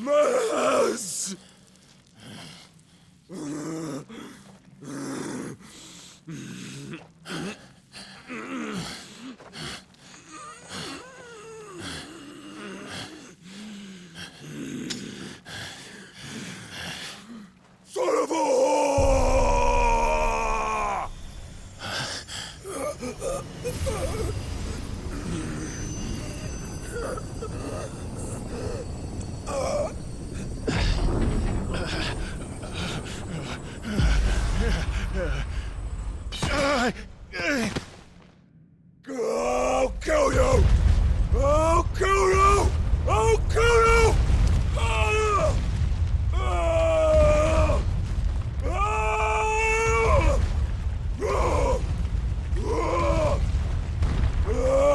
Mess! Son of a whore! I'll kill you! I'll kill you! I'll kill you! Ah! Ah! Ah! Ah! Ah! Ah!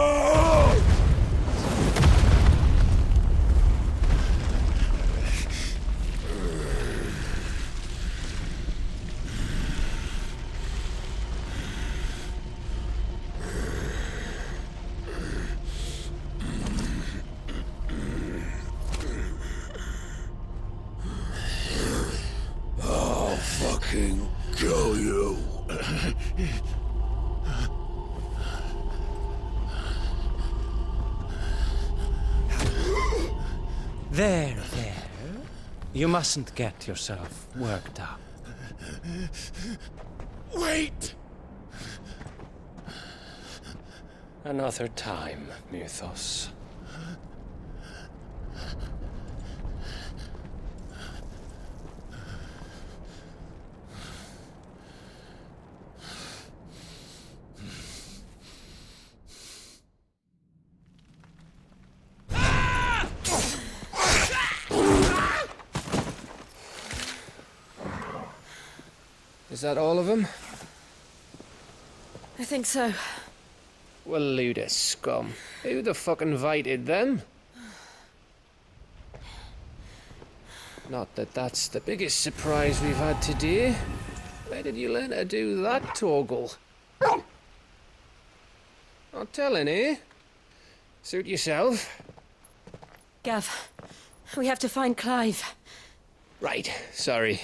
I'll fucking kill you. There. You mustn't get yourself worked up. Wait! Another time, Mythos. Is that all of them? I think so. Well, load of scum. Who the fuck invited them? Not that that's the biggest surprise we've had today. Where did you learn to do that, Torgal? Not telling, eh? Suit yourself. Gav, we have to find Clive. Right, sorry.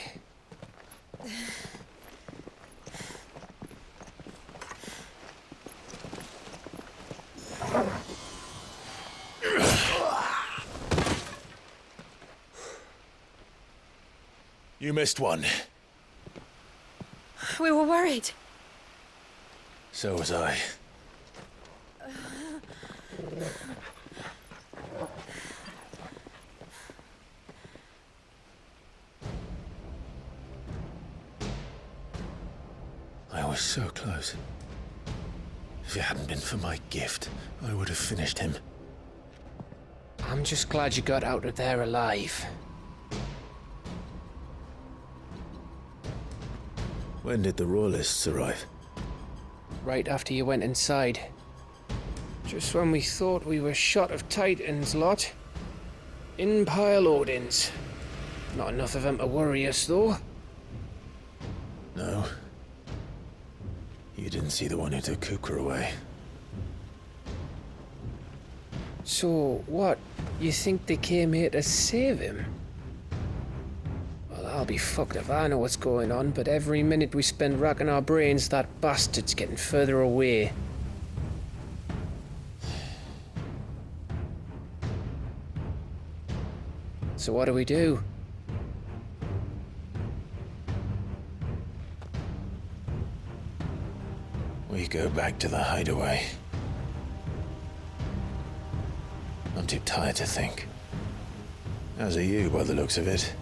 You missed one. We were worried. So was I. I was so close. If it hadn't been for my gift, I would have finished him. I'm just glad you got out of there alive. When did the Royalists arrive? Right after you went inside. Just when we thought we were shot of Titans lot. In pile Odins. Not enough of them to worry us, though. No. You didn't see the one who took Kukra away. So, what? You think they came here to save him? Well, I'll be fucked if I know what's going on, but every minute we spend racking our brains, that bastard's getting further away. So what do we do? We go back to the hideaway. I'm too tired to think. As are you, by the looks of it.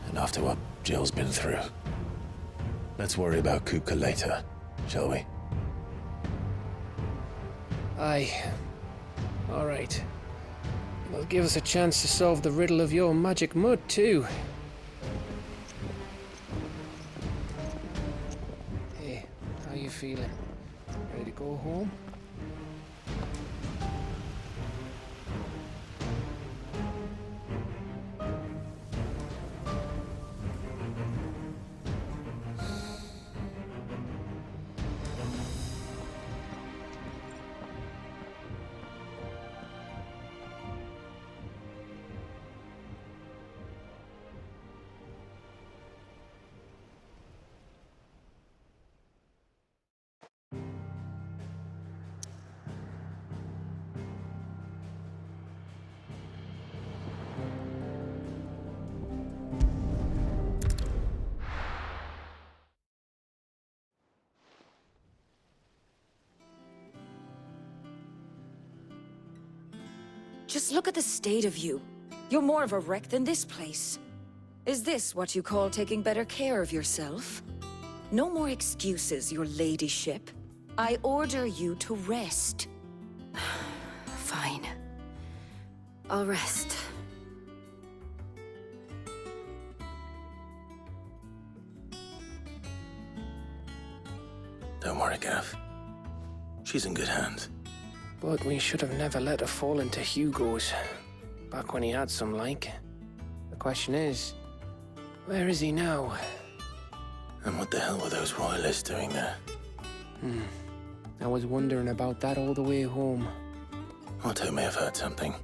And after what Jill's been through. Let's worry about Kupka later, shall we? Aye. All right. It'll give us a chance to solve the riddle of your magic mud, too. Hey, how you feeling? Ready to go home? Just look at the state of you. You're more of a wreck than this place. Is this what you call taking better care of yourself? No more excuses, your ladyship. I order you to rest. Fine. I'll rest. Don't worry, Gav. She's in good hands. But we should have never let her fall into Hugo's. Back when he had some like. The question is, where is he now? And what the hell were those royalists doing there? I was wondering about that all the way home. Otto may have heard something.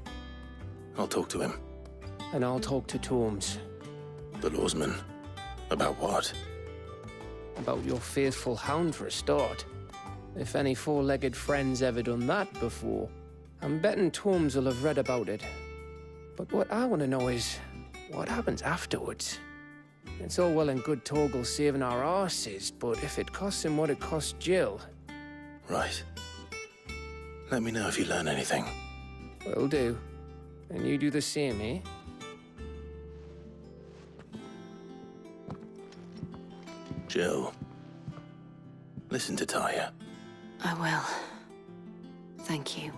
I'll talk to him. And I'll talk to Tomes. The lawsman. About what? About your faithful hound for a start. If any four-legged friend's ever done that before, I'm betting Tomes will have read about it. But what I want to know is, what happens afterwards? It's all well and good Torgal saving our arses, but if it costs him what it cost Jill... Right. Let me know if you learn anything. Will do. And you do the same, eh? Jill. Listen to Taya. I will. Thank you.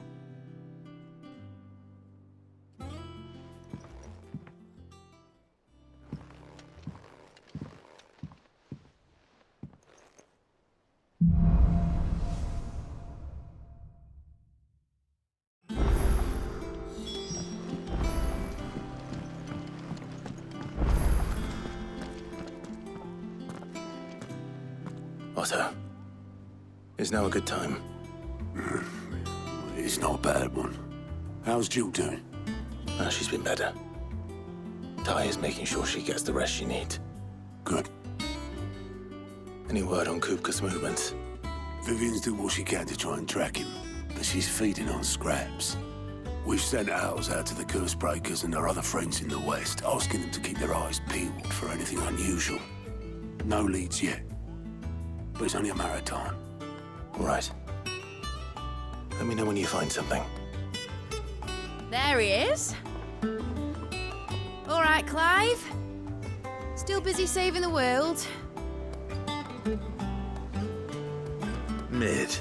Otto. Is now a good time? It's not a bad one. How's Jill doing? She's been better. Taya's making sure she gets the rest she needs. Good. Any word on Kupka's movements? Vivian's doing what she can to try and track him, but she's feeding on scraps. We've sent ours out to the curse breakers and our other friends in the west, asking them to keep their eyes peeled for anything unusual. No leads yet, but it's only a matter of time. All right. Let me know when you find something. There he is. All right, Clive. Still busy saving the world. Mid.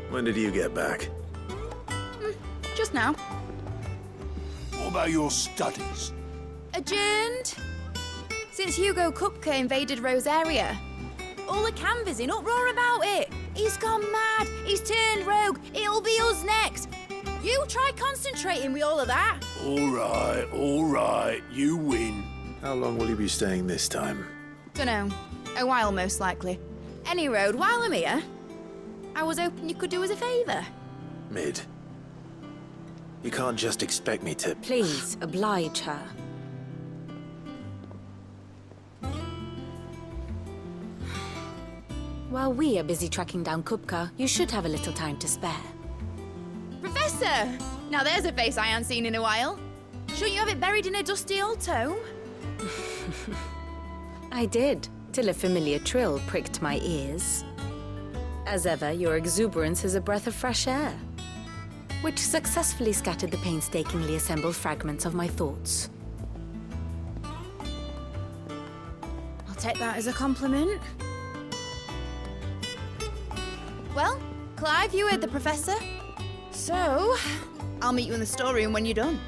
When did you get back? Just now. What about your studies? Adjourned. Since Hugo Kupka invaded Rosaria. All the canvassing in uproar about it. He's gone mad. He's turned rogue. It'll be us next. You try concentrating with all of that. All right, you win. How long will you be staying this time? Dunno. A while, most likely. Any road, while I'm here, I was hoping you could do us a favour. Mid. You can't just expect me to... Please, oblige her. While we are busy tracking down Kupka, you should have a little time to spare. Professor! Now there's a face I ain't seen in a while. Shouldn't you have it buried in a dusty old tome? I did, till a familiar trill pricked my ears. As ever, your exuberance is a breath of fresh air, which successfully scattered the painstakingly assembled fragments of my thoughts. I'll take that as a compliment. Well, Clive, you heard the professor. So, I'll meet you in the storeroom when you're done.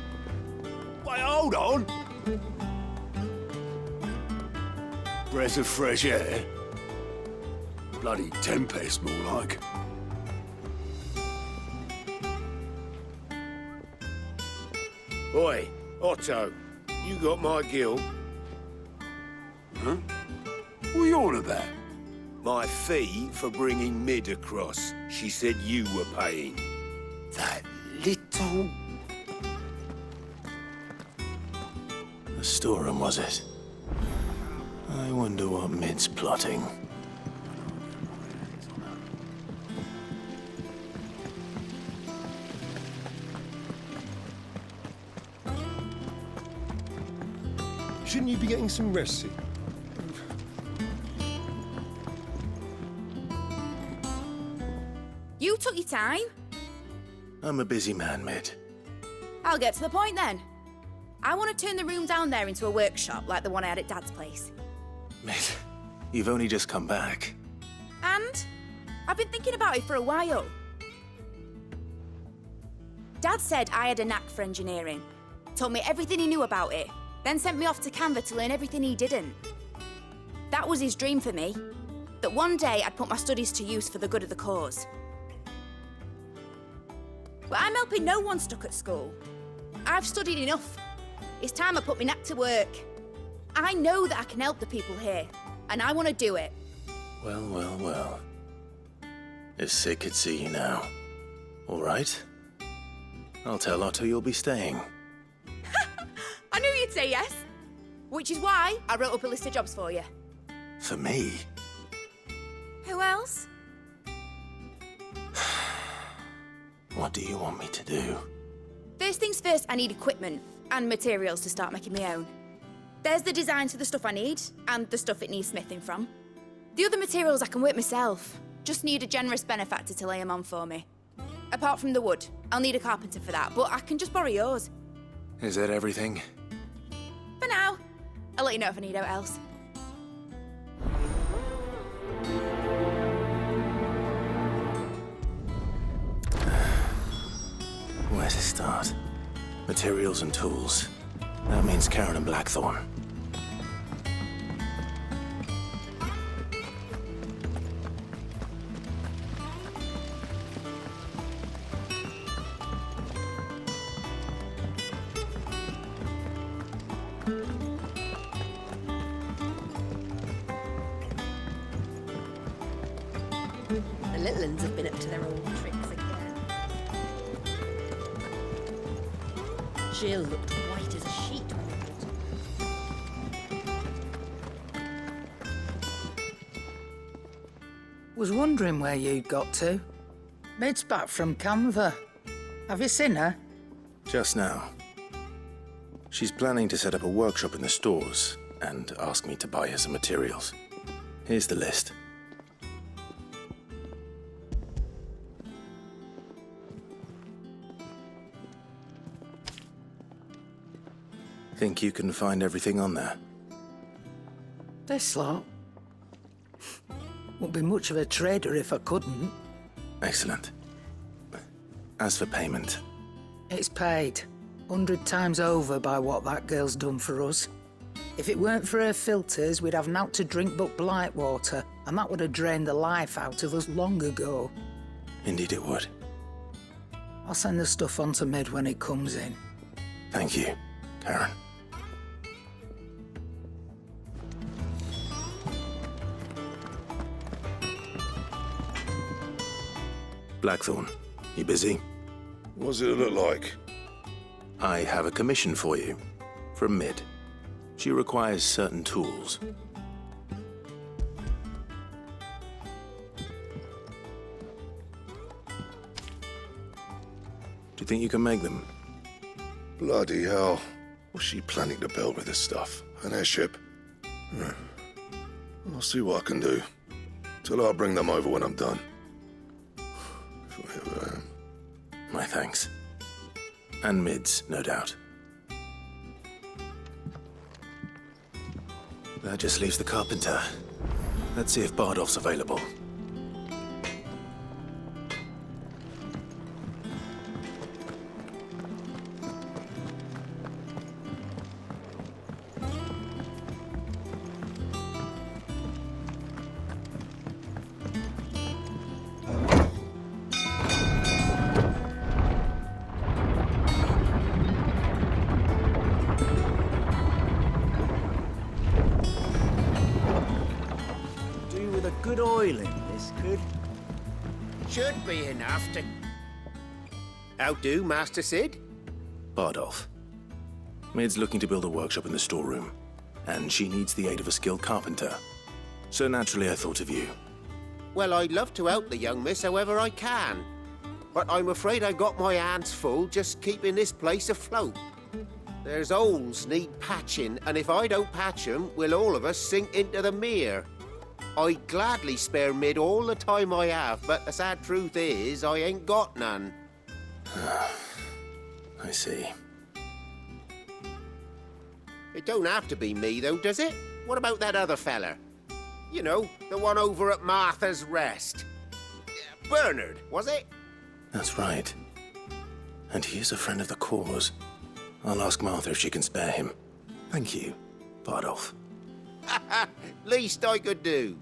Wait, hold on. Breath of fresh air. Bloody tempest, more like. Oi, Otto, you got my gill. Huh? What are you on about? My fee for bringing Mid across. She said you were paying. That little... The storeroom, was it? I wonder what Mid's plotting. Shouldn't you be getting some rest soon? You took your time. I'm a busy man, Mid. I'll get to the point then. I want to turn the room down there into a workshop like the one I had at Dad's place. Mid, you've only just come back. And I've been thinking about it for a while. Dad said I had a knack for engineering, told me everything he knew about it, then sent me off to Canva to learn everything he didn't. That was his dream for me, that one day I'd put my studies to use for the good of the cause. Well, I'm helping no one stuck at school. I've studied enough. It's time I put my knack to work. I know that I can help the people here, and I want to do it. Well, well, well. If Sid could see you now. All right. I'll tell Otto you'll be staying. I knew you'd say yes. Which is why I wrote up a list of jobs for you. For me? Who else? What do you want me to do? First things first, I need equipment and materials to start making my own. There's the designs for the stuff I need, and the stuff it needs smithing from. The other materials I can work myself. Just need a generous benefactor to lay them on for me. Apart from the wood, I'll need a carpenter for that, but I can just borrow yours. Is that everything? For now. I'll let you know if I need out else. Where to start? Materials and tools. That means Karen and Blackthorn. The little uns have been up to their old tricks again. Jill looked white as a sheet when they brought her. Was wondering where you'd got to. Mid's back from Canva. Have you seen her? Just now. She's planning to set up a workshop in the stores and ask me to buy her some materials. Here's the list. Think you can find everything on there? This lot. Wouldn't be much of a trader if I couldn't. Excellent. As for payment, It's paid 100 times over by what that girl's done for us. If it weren't for her filters, we'd have naught to drink but blight water, and that would have drained the life out of us long ago. indeed it would. I'll send the stuff on to Mid when it comes in. Thank you, Karen. Blackthorn, you busy? What's it look like? I have a commission for you. From Mid. She requires certain tools. Do you think you can make them? Bloody hell. What's she planning to build with this stuff? An airship? I'll see what I can do. Till I'll bring them over when I'm done. My thanks. And Mid's, no doubt. That just leaves the carpenter. Let's see if Bardolph's available. Good oiling, this could. Should be enough to... How do, Master Sid? Bardolph. Mid's looking to build a workshop in the storeroom, and she needs the aid of a skilled carpenter. So naturally I thought of you. Well, I'd love to help the young miss however I can. But I'm afraid I got my hands full just keeping this place afloat. There's holes need patching, and if I don't patch them, we'll all of us sink into the mere. I'd gladly spare Mid all the time I have, but the sad truth is, I ain't got none. I see. It don't have to be me, though, does it? What about that other fella? You know, the one over at Martha's Rest. Bernard, was it? That's right. And he is a friend of the cause. I'll ask Martha if she can spare him. Thank you, Bardolph. Least I could do.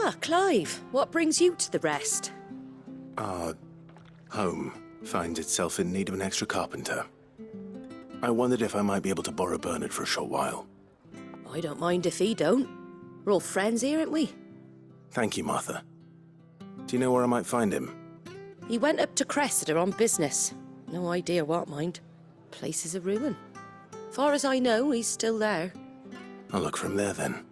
Ah, Clive, what brings you to the Rest? Our home finds itself in need of an extra carpenter. I wondered if I might be able to borrow Bernard for a short while. I don't mind if he don't. We're all friends here, aren't we? Thank you, Martha. Do you know where I might find him? He went up to Cressida on business. No idea what, mind. Place is a ruin. Far as I know, he's still there. I'll look for him there then.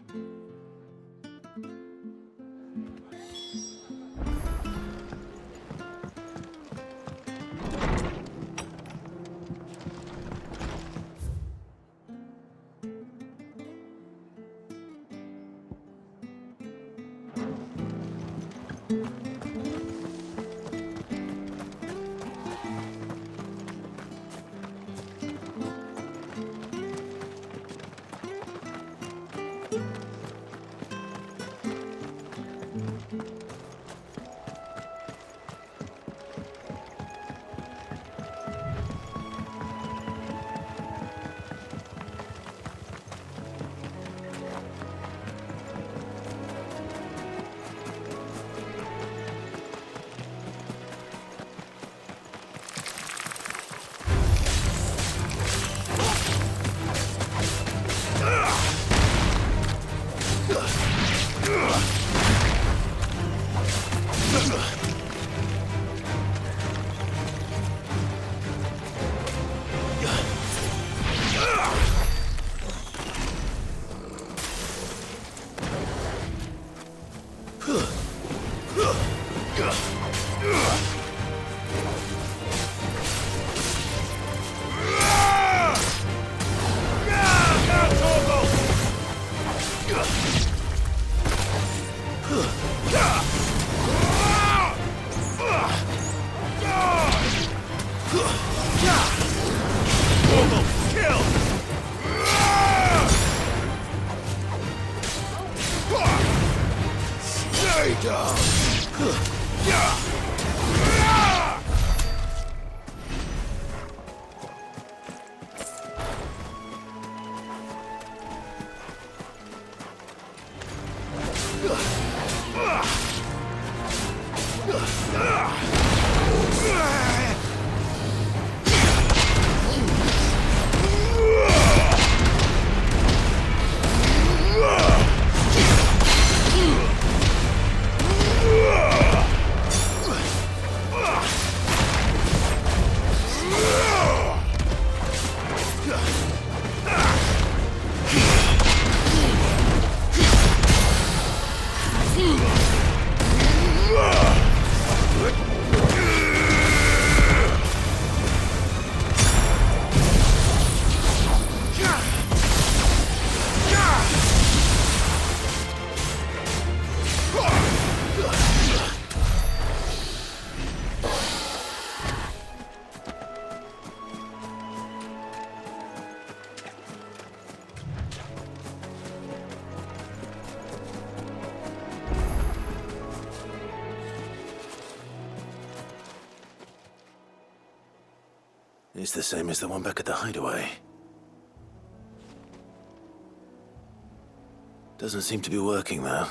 It's the same as the one back at the hideaway. Doesn't seem to be working, though.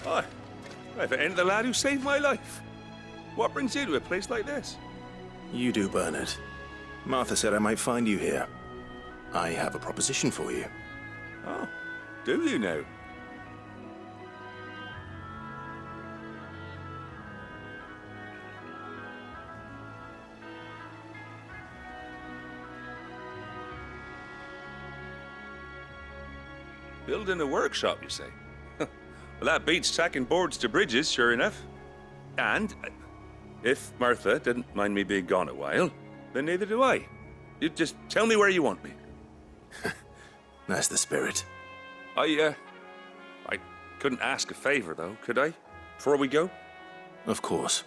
Hi. If it ain't the lad who saved my life. What brings you to a place like this? You do, Bernard. Martha said I might find you here. I have a proposition for you. Oh, do you now? Building a workshop, you say? Well, that beats tacking boards to bridges, sure enough. And if Martha didn't mind me being gone a while, then neither do I. You just tell me where you want me. That's the spirit. I couldn't ask a favor, though, could I? Before we go? Of course.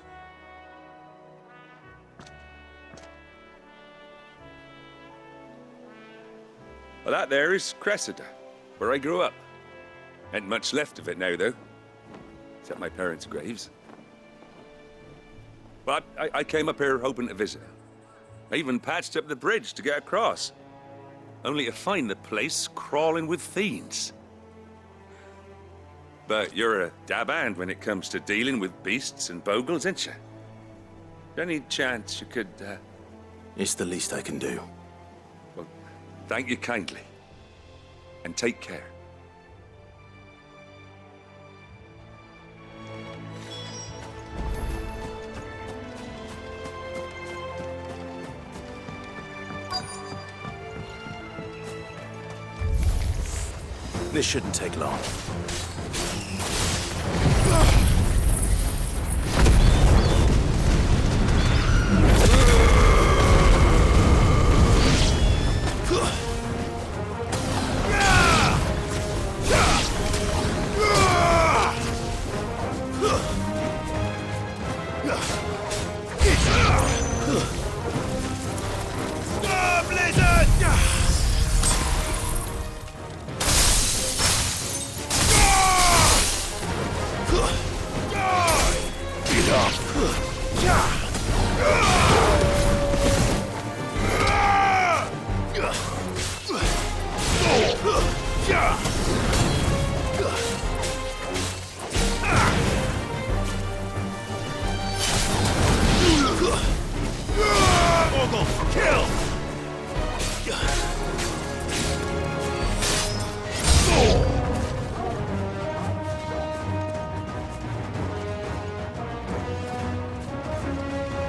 Well, that there is Cressida, where I grew up. Ain't much left of it now, though. Except my parents' graves. But I came up here hoping to visit. I even patched up the bridge to get across. Only to find the place crawling with fiends. But you're a dab hand when it comes to dealing with beasts and bogles, ain't you? Any chance you could, It's the least I can do. Well, thank you kindly. And take care. This shouldn't take long.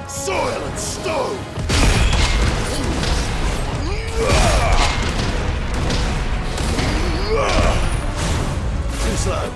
Soil and stone! Too slow.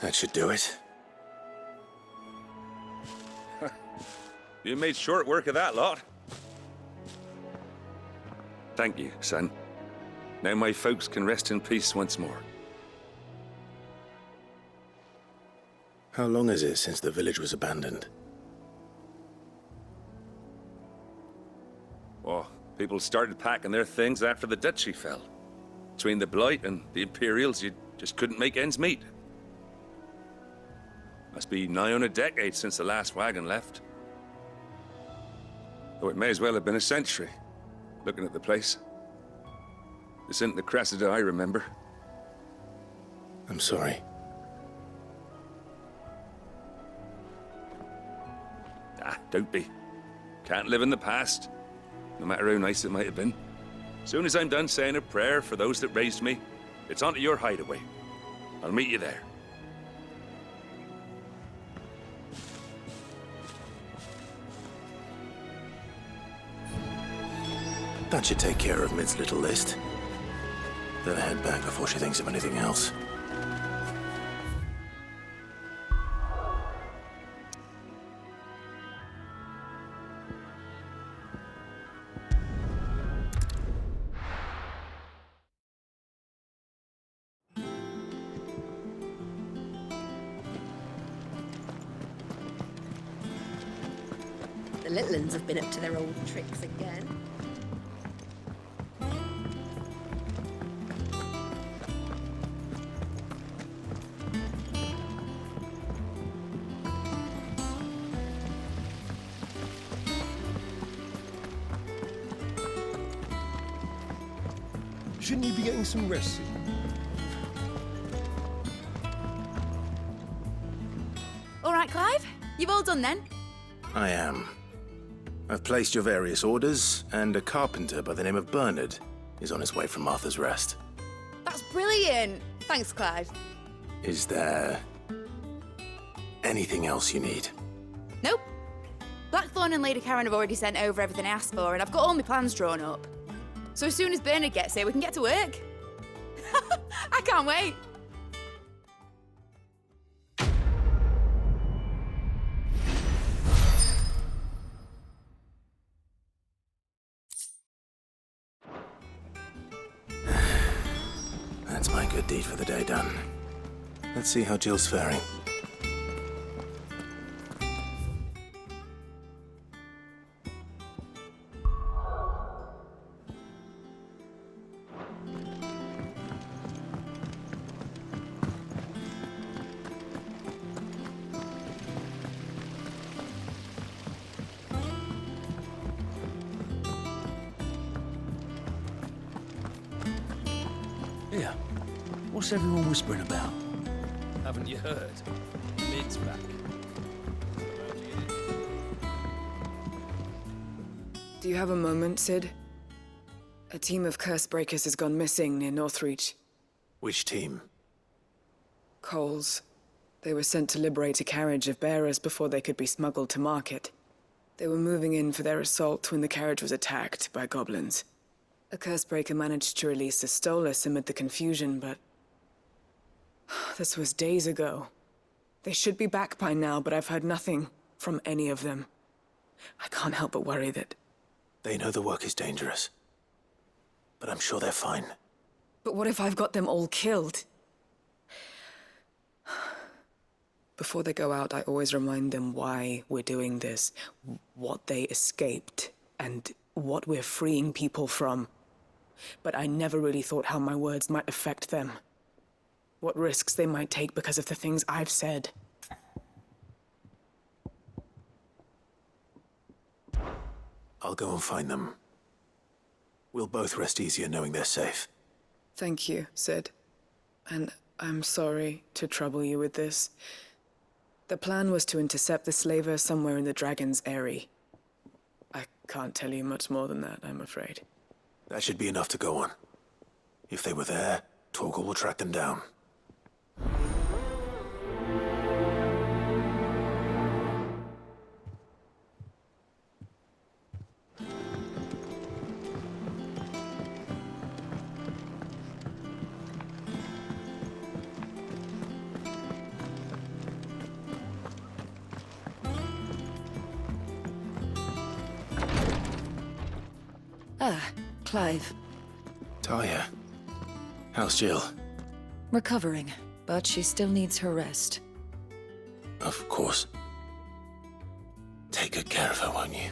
That should do it. You made short work of that lot. Thank you, son. Now my folks can rest in peace once more. How long is it since the village was abandoned? Oh, people started packing their things after the duchy fell. Between the Blight and the Imperials, you just couldn't make ends meet. Must be nigh on a decade since the last wagon left. Though it may as well have been a century, looking at the place. This isn't the Cressida I remember. I'm sorry. Ah, don't be. Can't live in the past, no matter how nice it might have been. Soon as I'm done saying a prayer for those that raised me, it's onto your hideaway. I'll meet you there. That should take care of Mid's little list. Better head back before she thinks of anything else. The little uns have been up to their old tricks again. Shouldn't you be getting some rest? All right, Clive. You've all done then? I am. I've placed your various orders, and a carpenter by the name of Bernard is on his way from Martha's Rest. That's brilliant. Thanks, Clive. Is there anything else you need? Nope. Blackthorn and Lady Karen have already sent over everything I asked for, and I've got all my plans drawn up. So as soon as Bernard gets here, we can get to work. I can't wait. That's my good deed for the day done. Let's see how Jill's faring. Yeah. What's everyone whispering about? Haven't you heard? Mid's back. Do you have a moment, Sid? A team of curse breakers has gone missing near Northreach. Which team? Coles. They were sent to liberate a carriage of bearers before they could be smuggled to market. They were moving in for their assault when the carriage was attacked by goblins. A cursebreaker managed to release a Stolas amid the confusion, but... this was days ago. They should be back by now, but I've heard nothing from any of them. I can't help but worry that... They know the work is dangerous. But I'm sure they're fine. But what if I've got them all killed? Before they go out, I always remind them why we're doing this, what they escaped, and what we're freeing people from. But I never really thought how my words might affect them. What risks they might take because of the things I've said. I'll go and find them. We'll both rest easier knowing they're safe. Thank you, Sid. And I'm sorry to trouble you with this. The plan was to intercept the slaver somewhere in the Dragon's Eyrie. I can't tell you much more than that, I'm afraid. That should be enough to go on. If they were there, Torgal will track them down. Ah, Clive. Talia. How's Jill? Recovering, but she still needs her rest. Of course. Take good care of her, won't you?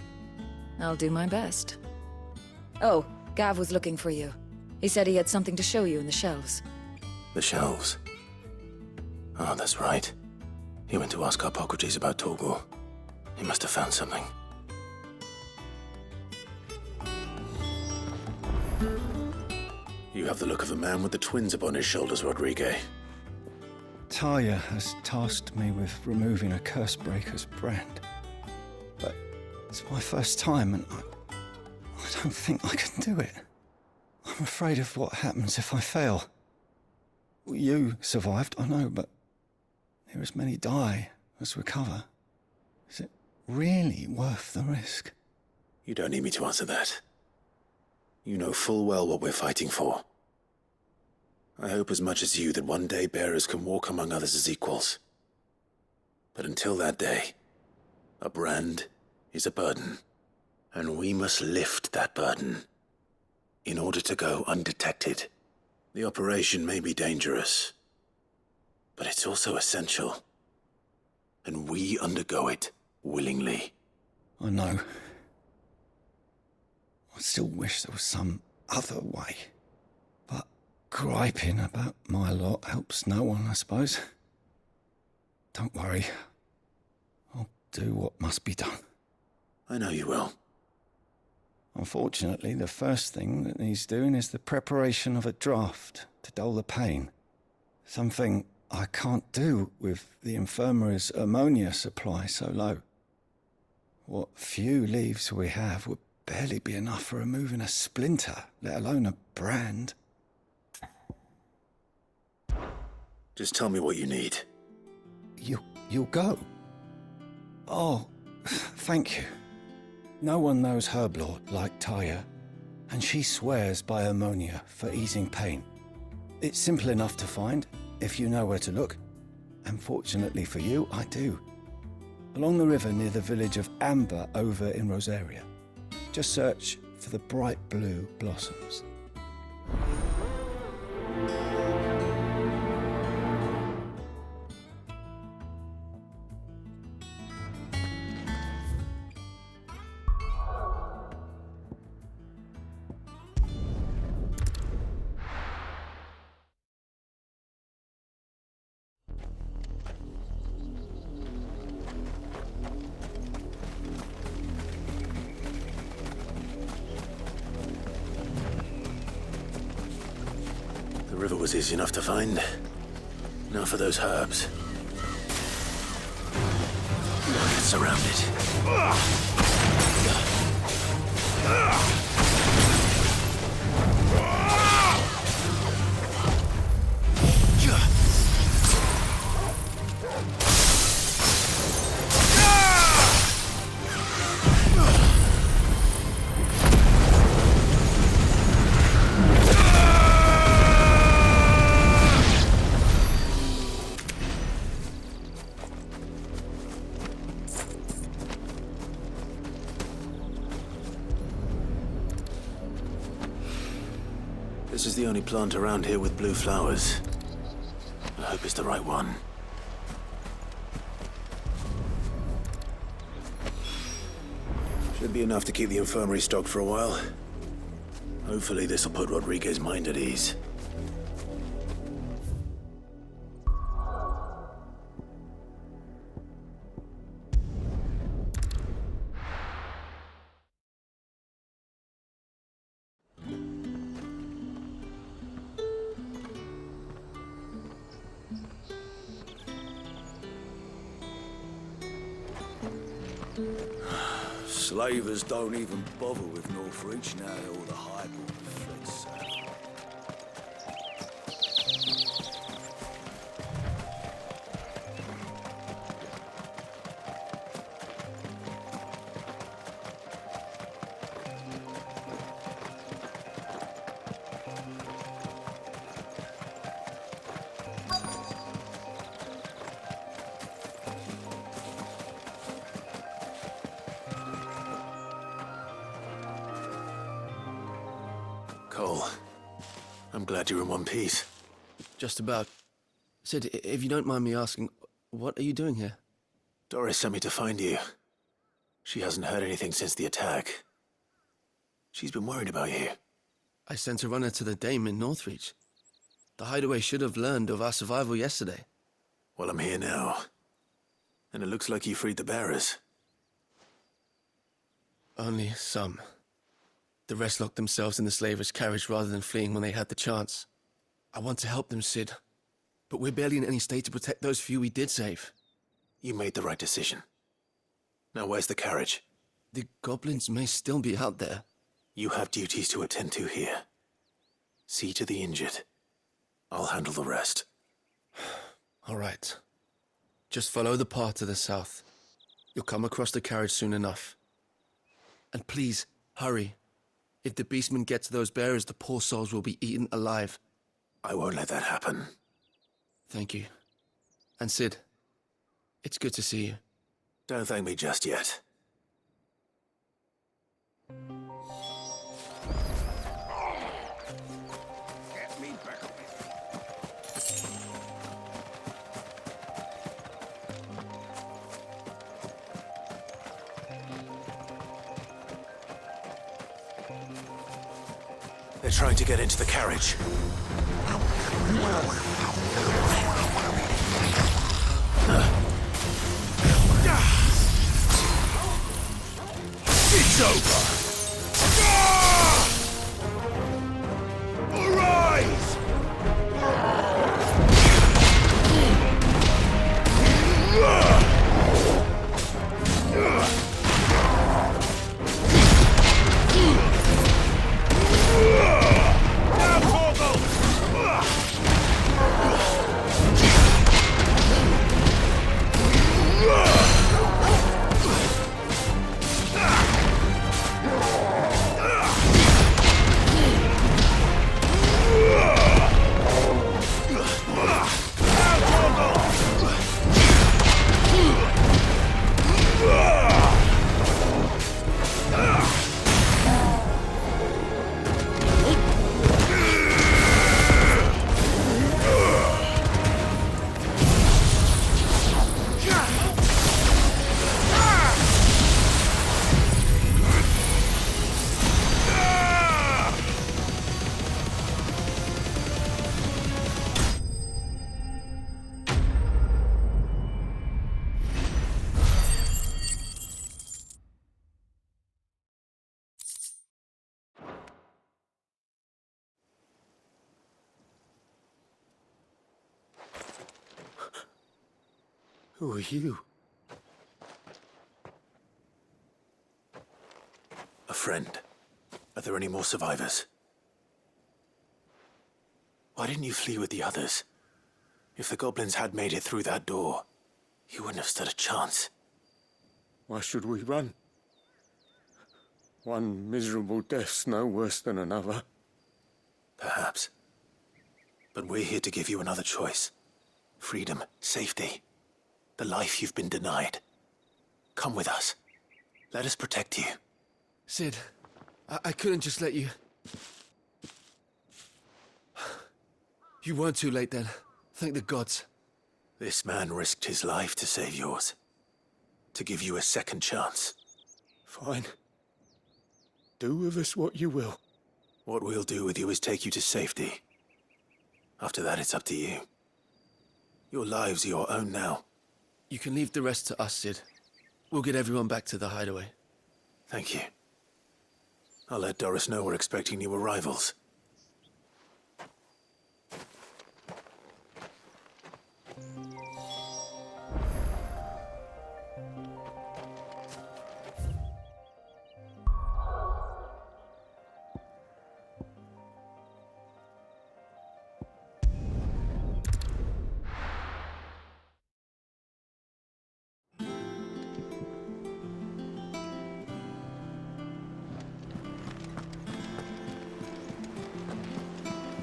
I'll do my best. Oh, Gav was looking for you. He said he had something to show you in the shelves. The shelves? Oh, that's right. He went to ask Harpocrates about Torgal. He must have found something. You have the look of a man with the twins upon his shoulders, Rodrigue. Talia has tasked me with removing a Cursebreaker's brand. But it's my first time, and I don't think I can do it. I'm afraid of what happens if I fail. You survived, I know, but near as many die as recover. Is it really worth the risk? You don't need me to answer that. You know full well what we're fighting for. I hope as much as you that one day bearers can walk among others as equals. But until that day, a brand is a burden, and we must lift that burden in order to go undetected. The operation may be dangerous, but it's also essential, and we undergo it willingly. I know. I still wish there was some other way. But griping about my lot helps no one, I suppose. Don't worry. I'll do what must be done. I know you will. Unfortunately, the first thing that needs doing is the preparation of a draft to dull the pain. Something I can't do with the infirmary's ammonia supply so low. What few leaves we have would barely be enough for removing a splinter, let alone a brand. Just tell me what you need. You'll go? Oh, thank you. No one knows Herblord like Taya, and she swears by ammonia for easing pain. It's simple enough to find, if you know where to look. And fortunately for you, I do. Along the river near the village of Amber over in Rosaria. Just search for the bright blue blossoms. The river was easy enough to find. Now for those herbs. Now get surrounded. This is the only plant around here with blue flowers. I hope it's the right one. Should be enough to keep the infirmary stocked for a while. Hopefully this will put Rodriguez's mind at ease. Slavers don't even bother with Northreach now that all the highborn fled south. Cole, I'm glad you're in one piece. Just about. Sid, if you don't mind me asking, what are you doing here? Doris sent me to find you. She hasn't heard anything since the attack. She's been worried about you. I sent a runner to the Dame in Northreach. The hideaway should have learned of our survival yesterday. Well, I'm here now. And it looks like you freed the bearers. Only some. The rest locked themselves in the slavers' carriage rather than fleeing when they had the chance. I want to help them, Sid. But we're barely in any state to protect those few we did save. You made the right decision. Now where's the carriage? The goblins may still be out there. You have duties to attend to here. See to the injured. I'll handle the rest. All right. Just follow the path to the south. You'll come across the carriage soon enough. And please, hurry. If the beastmen get to those bearers, the poor souls will be eaten alive. I won't let that happen. Thank you. And Sid, it's good to see you. Don't thank me just yet. Get me back up. They're trying to get into the carriage. It's over! Arise! Who are you? A friend. Are there any more survivors? Why didn't you flee with the others? If the goblins had made it through that door, you wouldn't have stood a chance. Why should we run? One miserable death's no worse than another. Perhaps. But we're here to give you another choice. Freedom, safety. The life you've been denied. Come with us. Let us protect you. Sid, I couldn't just let you... You weren't too late then. Thank the gods. This man risked his life to save yours. To give you a second chance. Fine. Do with us what you will. What we'll do with you is take you to safety. After that, it's up to you. Your lives are your own now. You can leave the rest to us, Sid. We'll get everyone back to the hideaway. Thank you. I'll let Doris know we're expecting new arrivals.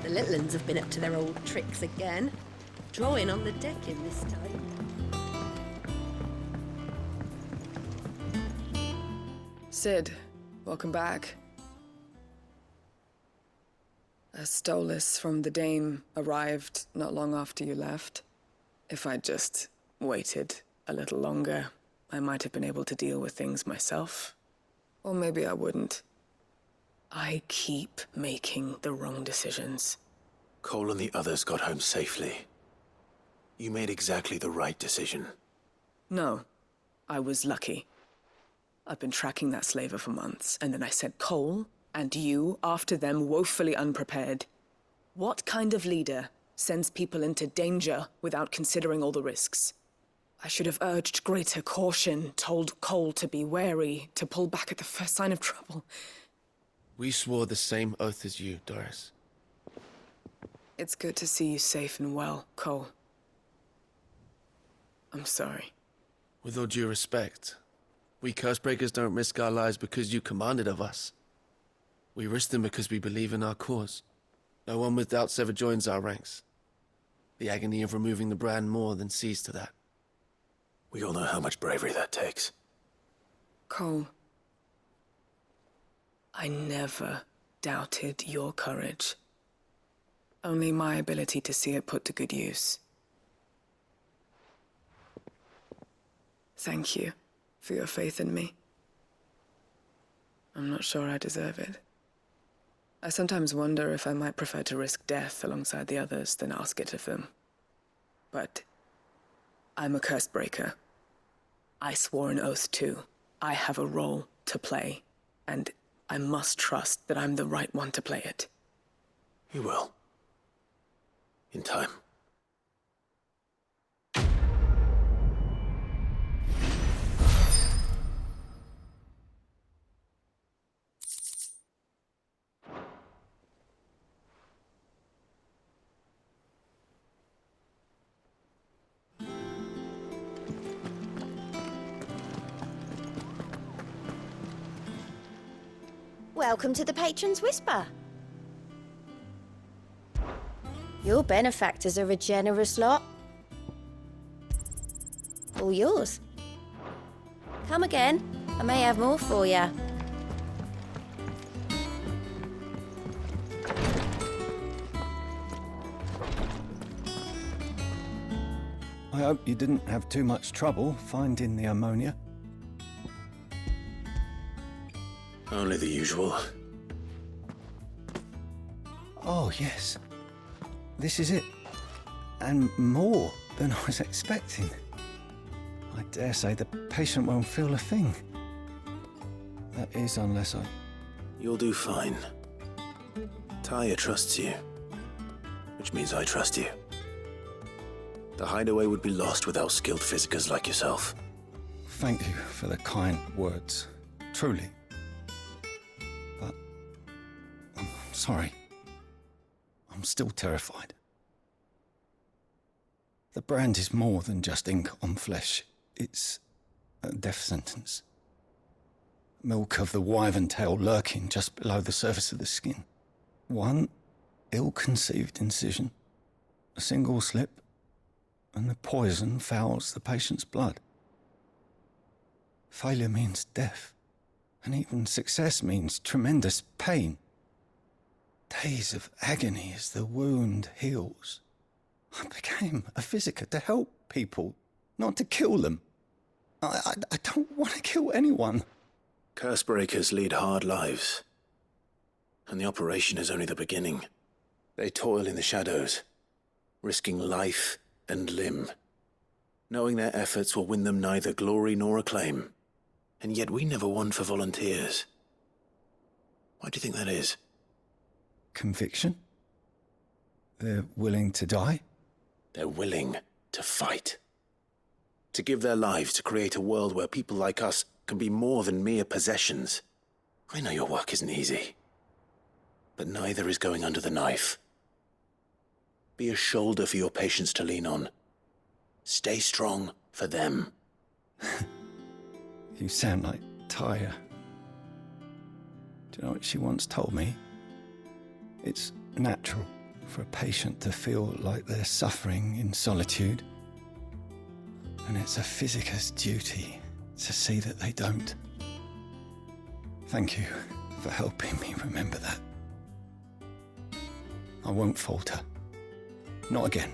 The little uns have been up to their old tricks again. Drawing on the decking this time. Sid, welcome back. A Stolas from the Dame arrived not long after you left. If I'd just waited a little longer, I might have been able to deal with things myself. Or maybe I wouldn't. I keep making the wrong decisions. Cole and the others got home safely. You made exactly the right decision. No, I was lucky. I've been tracking that slaver for months, and then I sent Cole and you after them woefully unprepared. What kind of leader sends people into danger without considering all the risks? I should have urged greater caution, told Cole to be wary, to pull back at the first sign of trouble. We swore the same oath as you, Doris. It's good to see you safe and well, Cole. I'm sorry. With all due respect, we Cursebreakers don't risk our lives because you commanded of us. We risk them because we believe in our cause. No one with doubts ever joins our ranks. The agony of removing the brand more than sees to that. We all know how much bravery that takes. Cole, I never doubted your courage. Only my ability to see it put to good use. Thank you for your faith in me. I'm not sure I deserve it. I sometimes wonder if I might prefer to risk death alongside the others than ask it of them. But I'm a curse breaker. I swore an oath too. I have a role to play, and I must trust that I'm the right one to play it. You will. In time. Welcome to the Patron's Whisper. Your benefactors are a generous lot. All yours. Come again. I may have more for you. I hope you didn't have too much trouble finding the ammonia. Only the usual. Oh, yes. This is it. And more than I was expecting. I dare say the patient won't feel a thing. That is, unless I... You'll do fine. Taya trusts you. Which means I trust you. The hideaway would be lost without skilled physicers like yourself. Thank you for the kind words. Truly. But... I'm sorry. I'm still terrified. The brand is more than just ink on flesh. It's a death sentence. Milk of the wyvern tail lurking just below the surface of the skin. One ill-conceived incision, a single slip, and the poison fouls the patient's blood. Failure means death, and even success means tremendous pain. Days of agony as the wound heals. I became a physiker to help people, not to kill them. I don't want to kill anyone. Cursebreakers lead hard lives. And the operation is only the beginning. They toil in the shadows, risking life and limb, knowing their efforts will win them neither glory nor acclaim. And yet we never won for volunteers. Why do you think that is? Conviction? They're willing to die? They're willing to fight. To give their lives to create a world where people like us can be more than mere possessions. I know your work isn't easy. But neither is going under the knife. Be a shoulder for your patients to lean on. Stay strong for them. You sound like Taya. Do you know what she once told me? It's natural for a patient to feel like they're suffering in solitude. And it's a physiker's duty to see that they don't. Thank you for helping me remember that. I won't falter. Not again.